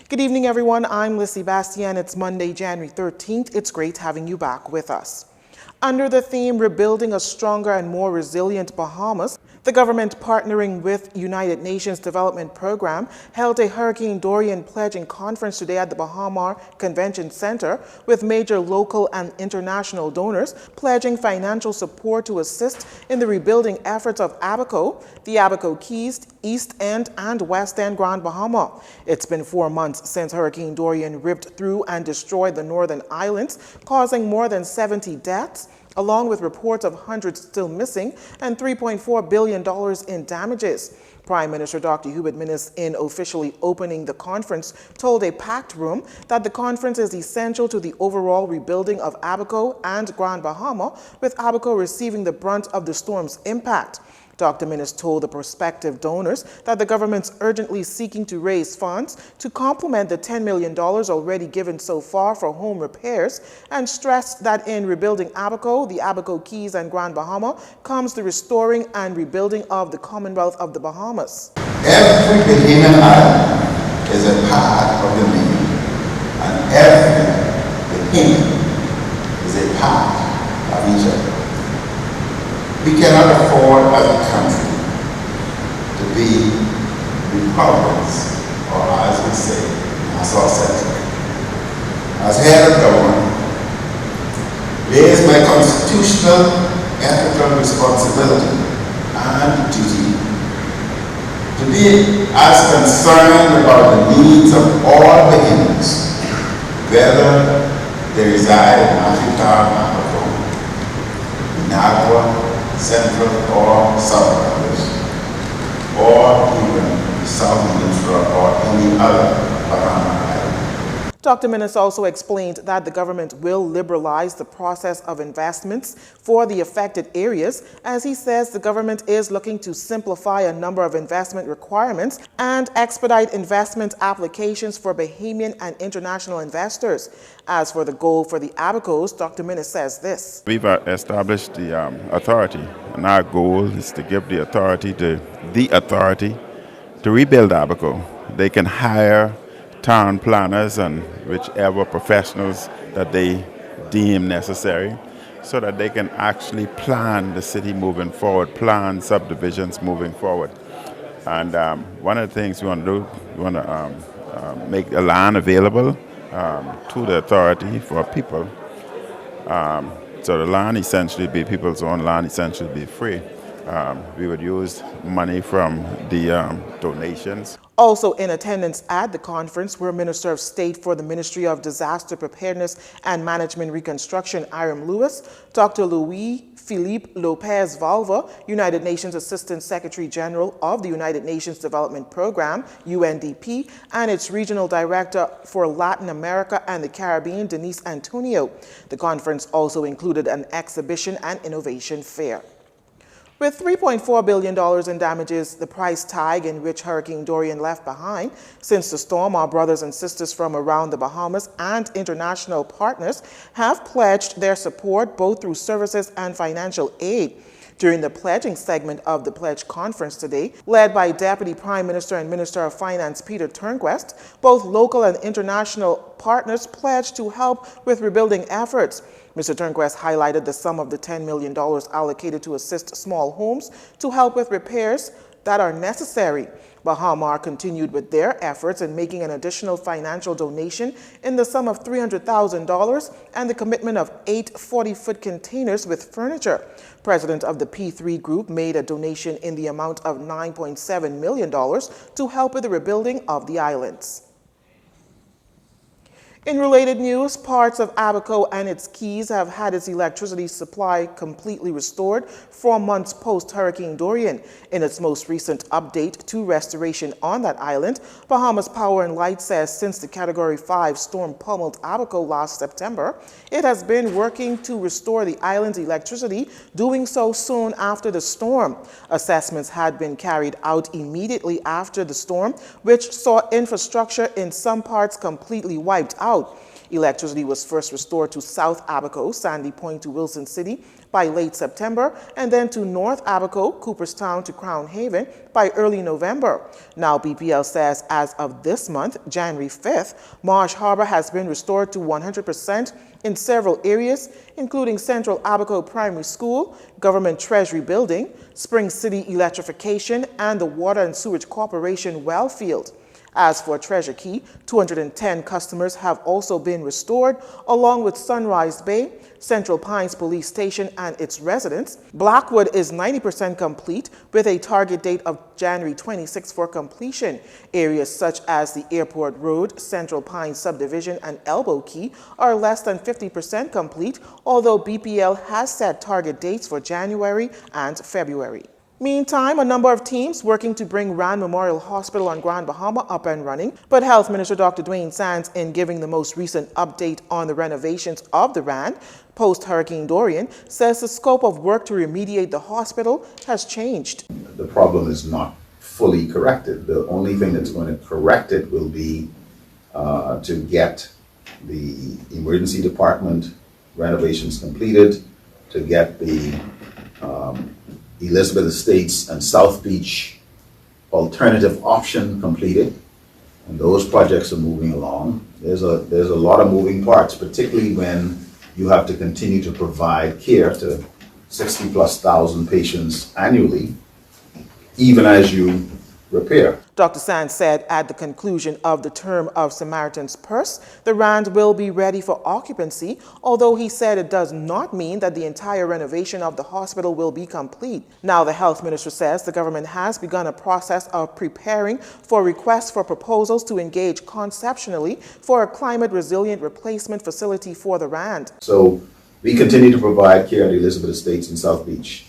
Good evening, everyone. I'm Lissy Bastian. It's Monday, January 13th. It's great having you back with us. Under the theme, Rebuilding a Stronger and More Resilient Bahamas, the government, partnering with United Nations Development Program, held a Hurricane Dorian pledging conference today at the Bahama Convention Center with major local and international donors pledging financial support to assist in the rebuilding efforts of Abaco, the Abaco Keys, East End and West End Grand Bahama. It's been 4 months since Hurricane Dorian ripped through and destroyed the northern islands, causing more than 70 deaths, along with reports of hundreds still missing and $3.4 billion in damages. Prime Minister Dr. Hubert Minnis, in officially opening the conference, told a packed room that the conference is essential to the overall rebuilding of Abaco and Grand Bahama, with Abaco receiving the brunt of the storm's impact. Dr. Minnis told the prospective donors that the government's urgently seeking to raise funds to complement the $10 million already given so far for home repairs, and stressed that in rebuilding Abaco, the Abaco Keys and Grand Bahama comes the restoring and rebuilding of the Commonwealth of the Bahamas. Every Bahamian island is a part of the main, and every Bahamian is a part of each other. We cannot afford as a country to be republics, or as we say, Nassau-centric. As head of government, it is my constitutional ethical responsibility and duty to be as concerned about the needs of all Bahamians, whether they reside in Africa, Managua, Central or South, or even South Peninsula or any other Bahama island. Dr. Minnis also explained that the government will liberalize the process of investments for the affected areas. As he says, the government is looking to simplify a number of investment requirements and expedite investment applications for Bahamian and international investors. As for the goal for the Abacos, Dr. Minnis says this. We've established the authority, and our goal is to give the authority to rebuild Abaco. They can hire town planners and whichever professionals that they deem necessary, so that they can actually plan the city moving forward, plan subdivisions moving forward. And one of the things we want to do, we want to make a land available to the authority for people. So the land essentially be people's own land, essentially be free. We would use money from the donations. Also in attendance at the conference were Minister of State for the Ministry of Disaster Preparedness and Management Reconstruction, Iram Lewis, Dr. Louis-Philippe Lopez Valva, United Nations Assistant Secretary General of the United Nations Development Program, UNDP, and its Regional Director for Latin America and the Caribbean, Denise Antonio. The conference also included an exhibition and innovation fair. With $3.4 billion in damages, the price tag in which Hurricane Dorian left behind since the storm, our brothers and sisters from around the Bahamas and international partners have pledged their support both through services and financial aid. During the pledging segment of the pledge conference today, led by Deputy Prime Minister and Minister of Finance Peter Turnquest, both local and international partners pledged to help with rebuilding efforts. Mr. Turnquest highlighted the sum of the $10 million allocated to assist small homes to help with repairs that are necessary. Bahama continued with their efforts in making an additional financial donation in the sum of $300,000 and the commitment of 8 40-foot containers with furniture. President of the P3 Group made a donation in the amount of $9.7 million to help with the rebuilding of the islands. In related news, parts of Abaco and its Keys have had its electricity supply completely restored 4 months post-Hurricane Dorian. In its most recent update to restoration on that island, Bahamas Power and Light says since the Category 5 storm pummeled Abaco last September, it has been working to restore the island's electricity, doing so soon after the storm. Assessments had been carried out immediately after the storm, which saw infrastructure in some parts completely wiped out. Electricity was first restored to South Abaco, Sandy Point to Wilson City by late September, and then to North Abaco, Cooperstown to Crown Haven by early November. Now, BPL says as of this month, January 5th, Marsh Harbor has been restored to 100% in several areas, including Central Abaco Primary School, Government Treasury Building, Spring City Electrification, and the Water and Sewage Corporation well field. As for Treasure Key, 210 customers have also been restored, along with Sunrise Bay, Central Pines Police Station and its residents. Blackwood is 90% complete, with a target date of January 26 for completion. Areas such as the Airport Road, Central Pines Subdivision, and Elbow Key are less than 50% complete, although BPL has set target dates for January and February. Meantime, a number of teams working to bring Rand Memorial Hospital on Grand Bahama up and running, but Health Minister Dr. Dwayne Sands, in giving the most recent update on the renovations of the Rand post-Hurricane Dorian, says the scope of work to remediate the hospital has changed. The problem is not fully corrected. The only thing that's going to correct it will be to get the emergency department renovations completed, to get the Elizabeth Estates and South Beach alternative option completed, and those projects are moving along. There's a lot of moving parts, particularly when you have to continue to provide care to 60,000+ patients annually, even as you repair. Dr. Sands said at the conclusion of the term of Samaritan's Purse, the Rand will be ready for occupancy, although he said it does not mean that the entire renovation of the hospital will be complete. Now, the health minister says the government has begun a process of preparing for requests for proposals to engage conceptually for a climate-resilient replacement facility for the Rand. So we continue to provide care at Elizabeth Estates in South Beach.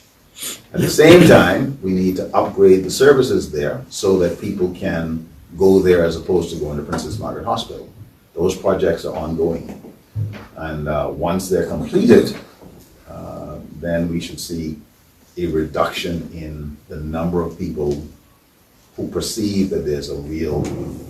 At the same time, we need to upgrade the services there so that people can go there as opposed to going to Princess Margaret Hospital. Those projects are ongoing. And once they're completed, then we should see a reduction in the number of people who perceive that there's a real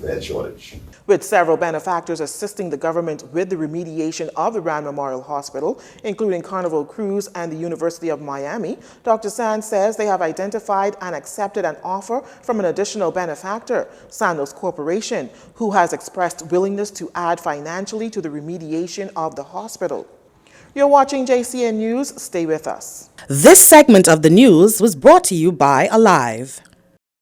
bed shortage. With several benefactors assisting the government with the remediation of the Rand Memorial Hospital, including Carnival Cruise and the University of Miami, Dr. Sands says they have identified and accepted an offer from an additional benefactor, Sandoz Corporation, who has expressed willingness to add financially to the remediation of the hospital. You're watching JCN News. Stay with us. This segment of the news was brought to you by Alive.